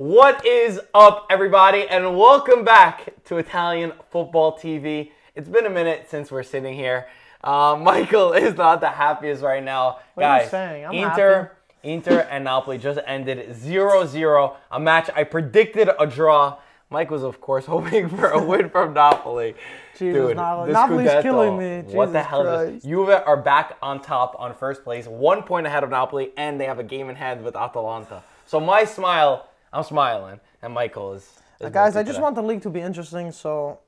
What is up, everybody, and welcome back to Italian Football TV. It's been a minute since we're sitting here. Michael is not the happiest right now. What Guys, are you saying? I'm Inter and Napoli just ended 0-0, a match I predicted a draw. Mike was, of course, hoping for a win from Napoli. Jesus, Dude, Napoli's Scudetto, killing me. Jesus what the hell Christ. is this? Juve are back on top on first place, 1 point ahead of Napoli, and they have a game in hand with Atalanta. So my smile, I'm smiling, and Michael is guys, I just want the league to be interesting, so...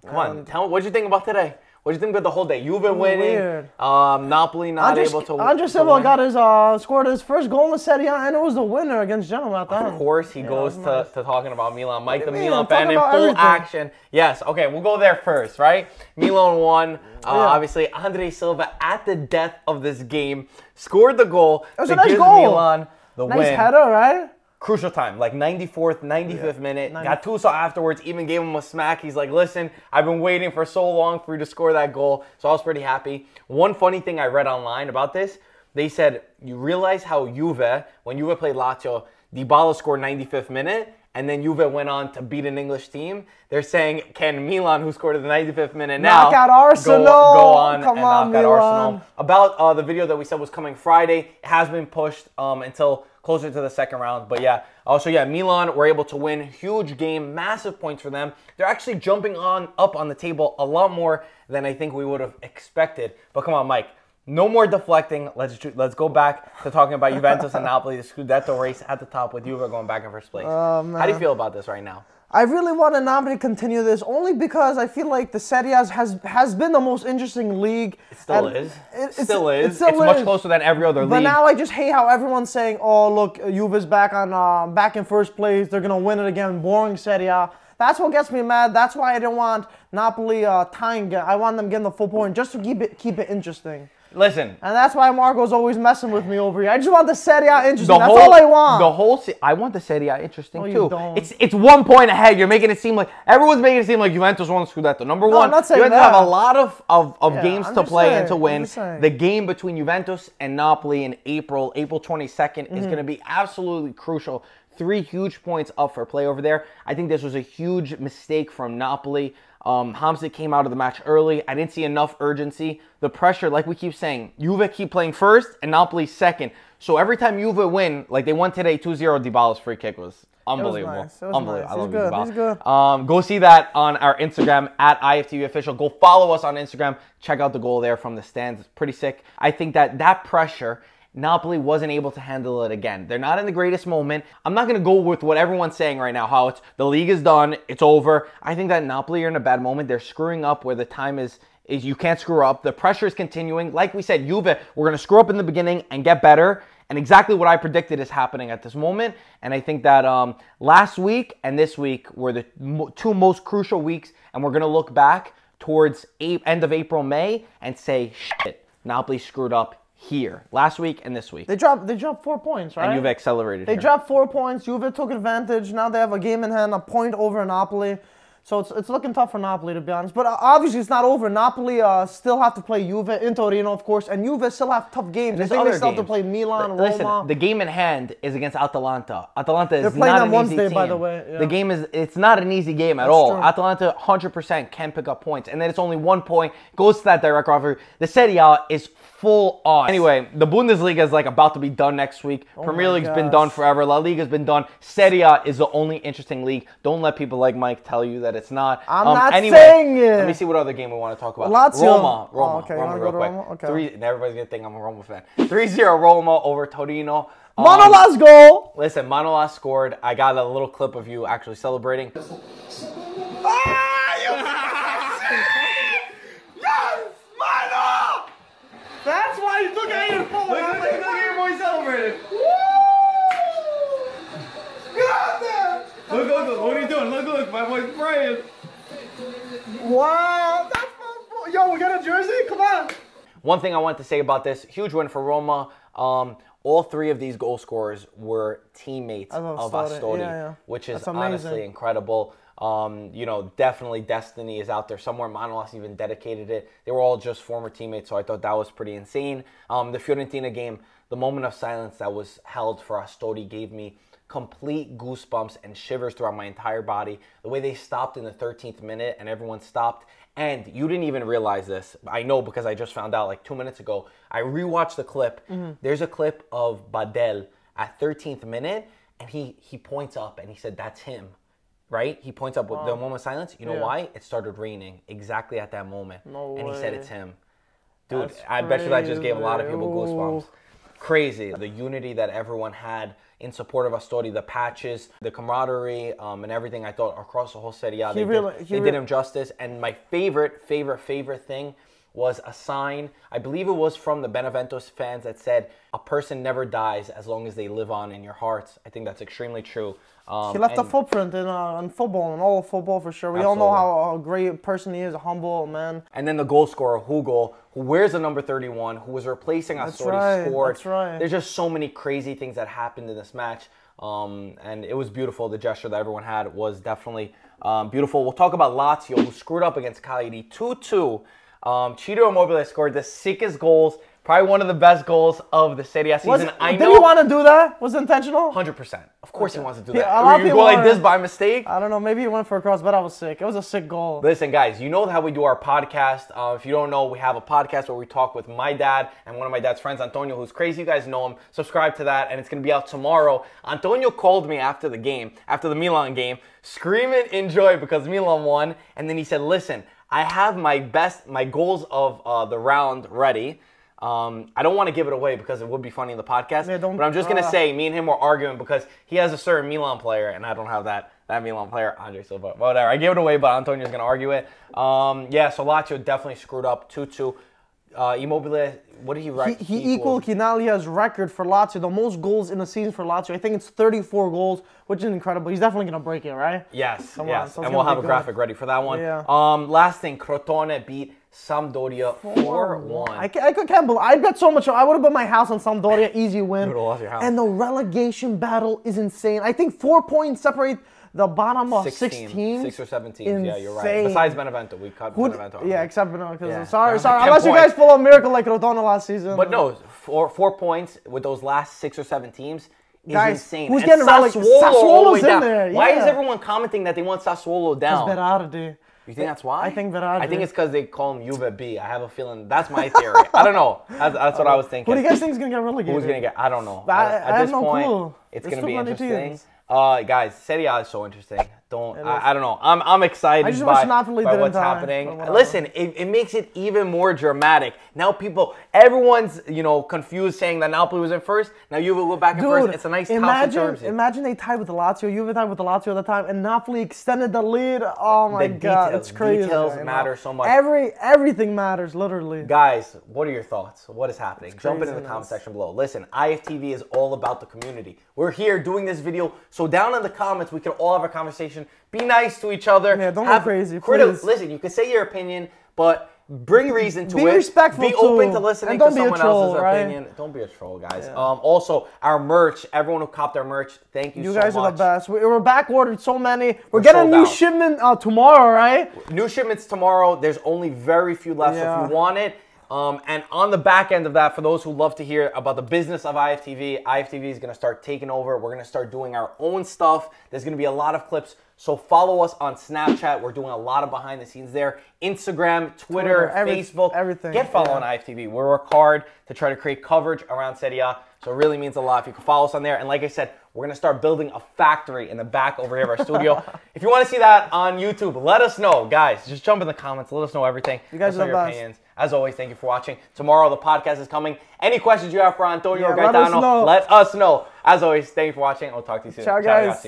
Come on, tell me, what did you think about today? What did you think about the whole day? Juve winning, weird. Napoli not able to win. Andres Silva got his, scored his first goal in the Serie A, and it was the winner against Genoa at the end. Of course, he goes to talking about Milan. Mike, the mean? Milan I'm fan in talking full about everything. action. Yes, okay, we'll go there first, right? Milan won. Obviously, Andres Silva, at the death of this game, scored the goal It was that a nice gives goal. Milan the win. Nice header, right? Crucial time, like 94th, 95th minute. Gattuso afterwards even gave him a smack. He's like, listen, I've been waiting for so long for you to score that goal. So I was pretty happy. One funny thing I read online about this, they said, you realize how Juve, when Juve played Lazio, Dybala scored 95th minute, and then Juve went on to beat an English team. They're saying, can Milan, who scored at the 95th minute now, knock out Arsenal. go on Come and on, knock out Milan. Arsenal? About the video that we said was coming Friday, it has been pushed until closer to the second round. But yeah, also Milan were able to win. Huge game, massive points for them. They're actually jumping up on the table a lot more than I think we would have expected. But come on, Mike. No more deflecting. Let's go back to talking about Juventus and Napoli, the Scudetto race at the top with Juve going back in first place. How do you feel about this right now? I really want Napoli to continue this only because I feel like the Serie A has been the most interesting league. It still is. It still is. It's much closer than every other league. But now I just hate how everyone's saying, "Oh, look, Juve's back in first place. They're gonna win it again." Boring Serie A. That's what gets me mad. That's why I didn't want Napoli tying. I want them getting the full point just to keep it interesting. Listen. And that's why Marco's always messing with me over here. I just want the Serie A interesting. That's all I want. I want the Serie A interesting too. You don't. It's 1 point ahead. You're making it seem like everyone's making it seem like Juventus won the Scudetto. Number one, I'm not saying Juventus that. have a lot of games to play and to win. saying. The game between Juventus and Napoli in April 22nd, is going to be absolutely crucial. 3 huge points up for play over there. I think this was a huge mistake from Napoli. Hamza came out of the match early. I didn't see enough urgency. The pressure, like we keep saying, Juve keep playing first and Napoli second. So every time Juve win, like they won today 2-0, Dybala's free kick was unbelievable. It was Unbelievable. nice. I love He's good. Dybala. He's good. Go see that on our Instagram at IFTV Official. Go follow us on Instagram. Check out the goal there from the stands. It's pretty sick. I think that pressure, Napoli wasn't able to handle it again. They're not in the greatest moment. I'm not going to go with what everyone's saying right now, how the league is done, it's over. I think that Napoli are in a bad moment. They're screwing up where the time is you can't screw up. The pressure is continuing. Like we said, Juve, we're going to screw up in the beginning and get better. And exactly what I predicted is happening at this moment. And I think that last week and this week were the 2 most crucial weeks. And we're going to look back towards end of April, May, and say, shit, Napoli screwed up here last week and this week. They dropped 4 points, right? And Juve accelerated. They dropped 4 points. Juve took advantage. Now they have a game in hand, a point over Napoli. So it's looking tough for Napoli, to be honest. But obviously it's not over. Napoli still have to play Juve in Torino, of course, and Juve still have tough games. I think they still have to play Milan, Roma. Listen, the game in hand is against Atalanta. Atalanta is They're playing not on an Wednesday, easy team. by the way. Yeah. The game it's not an easy game at all. True. Atalanta 100% can pick up points, and then it's only 1 point. Goes to that direct rivalry. The Serie A is full on. Anyway, the Bundesliga is like about to be done next week. Premier League's been done forever. La Liga's been done. Serie A is the only interesting league. Don't let people like Mike tell you that it's not. I'm not saying it. Let me see what other game we want to talk about. Lazio. Roma. Oh, okay. Roma real quick. Roma? Okay. Everybody's going to think I'm a Roma fan. 3-0 Roma over Torino. Manolas goal. Listen, Manolas scored. I got a little clip of you actually celebrating. That's why he's looking at your phone. Look at your boy celebrating. Get out there. Look. What are you doing? Look. My boy's praying. Wow. That's my boy. Yo, we got a jersey? Come on. One thing I want to say about this, huge win for Roma. All 3 of these goal scorers were teammates of Astori, which is honestly incredible. Definitely destiny is out there somewhere. Manolas even dedicated it. They were all just former teammates, so I thought that was pretty insane. The Fiorentina game, the moment of silence that was held for Astori gave me complete goosebumps and shivers throughout my entire body. The way they stopped in the 13th minute and everyone stopped. And you didn't even realize this. I know because I just found out like 2 minutes ago. I rewatched the clip. There's a clip of Badel at 13th minute, and he points up and he said, "That's him." Right? He points up with the moment of silence. You know why? It started raining exactly at that moment. And he said it's him. Dude, I bet you that just gave a lot of people goosebumps. Crazy. The unity that everyone had in support of Astori, the patches, the camaraderie, and everything, I thought across the whole Serie A, they did him justice. And my favorite thing was a sign, I believe it was from the Benevento fans, that said, "A person never dies as long as they live on in your hearts." I think that's extremely true. He left a footprint in football, in all of football for sure. We all know how great a person he is, a humble man. And then the goal scorer, Hugo, who wears the number 31, who was replacing Astori, scored. That's right. There's just so many crazy things that happened in this match. And it was beautiful. The gesture that everyone had was definitely beautiful. We'll talk about Lazio, who screwed up against Cagliari 2-2. Ciro Immobile scored the sickest goals, probably one of the best goals of the Serie A season. Did he want to do that? Was it intentional? 100%. Of course he wants to do A that. lot of You go like this by mistake? I don't know. Maybe he went for a cross, but that was sick. It was a sick goal. Listen, guys, you know how we do our podcast. If you don't know, we have a podcast where we talk with my dad and one of my dad's friends, Antonio, who's crazy. You guys know him. Subscribe to that, and it's going to be out tomorrow. Antonio called me after the game, after the Milan game, screaming in joy because Milan won. And then he said, "Listen, I have my goals of the round ready. I don't want to give it away because it would be funny in the podcast, but I'm just going to say me and him were arguing because he has a certain Milan player and I don't have that Milan player, Andre Silva. Whatever. I gave it away, but Antonio's going to argue it. Yeah, so Lazio definitely screwed up 2-2. Immobile, what did he write? He equaled Chinaglia's record for Lazio, the most goals in a season for Lazio. I think it's 34 goals, which is incredible. He's definitely going to break it, right? Yes, Come yes. on, and we'll have a graphic ready for that one. Yeah. Last thing, Crotone beat Sampdoria 4-1. I can't believe, I bet so much. I would have put my house on Sampdoria, easy win. You would have lost your house. And the relegation battle is insane. I think 4 points separate the bottom of 6 teams. 6 or 7 teams, yeah, you're right. Besides Benevento, we cut Benevento. Yeah, except Benevento. Yeah. Sorry. Unless you guys pull a miracle like Crotone last season. But no, 4 points with those last 6 or 7 teams is insane. Who's and getting Sassuolo's in there. Why is everyone commenting that they want Sassuolo down? Berardi. You think that's why? I think Berardi. I think it's because they call him Juve B. I have a feeling that's my theory. I don't know. That's what I was thinking. Who do you guys think is going to get relegated? Who's going to get? I don't know. I have no clue. It's going to be interesting. Guys, Serie A is so interesting. I don't know. I'm excited by what's happening. Listen, it makes it even more dramatic. Now everyone's confused, saying that Napoli was in first. Now Juve will go back in first. It's a nice imagine they tied with the Lazio. Juve tied with the Lazio at the time, and Napoli extended the lead. Oh my God, it's crazy. Details matter so much. Everything matters, literally. Guys, what are your thoughts? What is happening? Jump into the comment section below. Listen, IFTV is all about the community. We're here doing this video, so down in the comments we can all have a conversation. Be nice to each other. Yeah, don't go crazy, please. Listen, you can say your opinion, but bring reason to it. Be respectful. Be open to listening to someone else's opinion. Don't be a troll, guys. Yeah. Also, our merch. Everyone who copped our merch, thank you so much. You guys are the best. We're back ordered so many. We're getting a new shipment tomorrow, right? New shipments tomorrow. There's only very few left, so if you want it. And on the back end of that, for those who love to hear about the business of IFTV, IFTV is going to start taking over. We're going to start doing our own stuff. There's going to be a lot of clips. So follow us on Snapchat. We're doing a lot of behind the scenes there. Instagram, Twitter, Facebook. Everything. Get following IFTV. We work hard to try to create coverage around Serie A. So it really means a lot if you can follow us on there. And like I said, we're going to start building a factory in the back over here of our studio. If you want to see that on YouTube, let us know. Guys, just jump in the comments. Let us know everything. You guys are the best. Opinions. As always, thank you for watching. Tomorrow, the podcast is coming. Any questions you have for Antonio or Gaetano, let us know. As always, thank you for watching. We'll talk to you soon. Ciao, guys.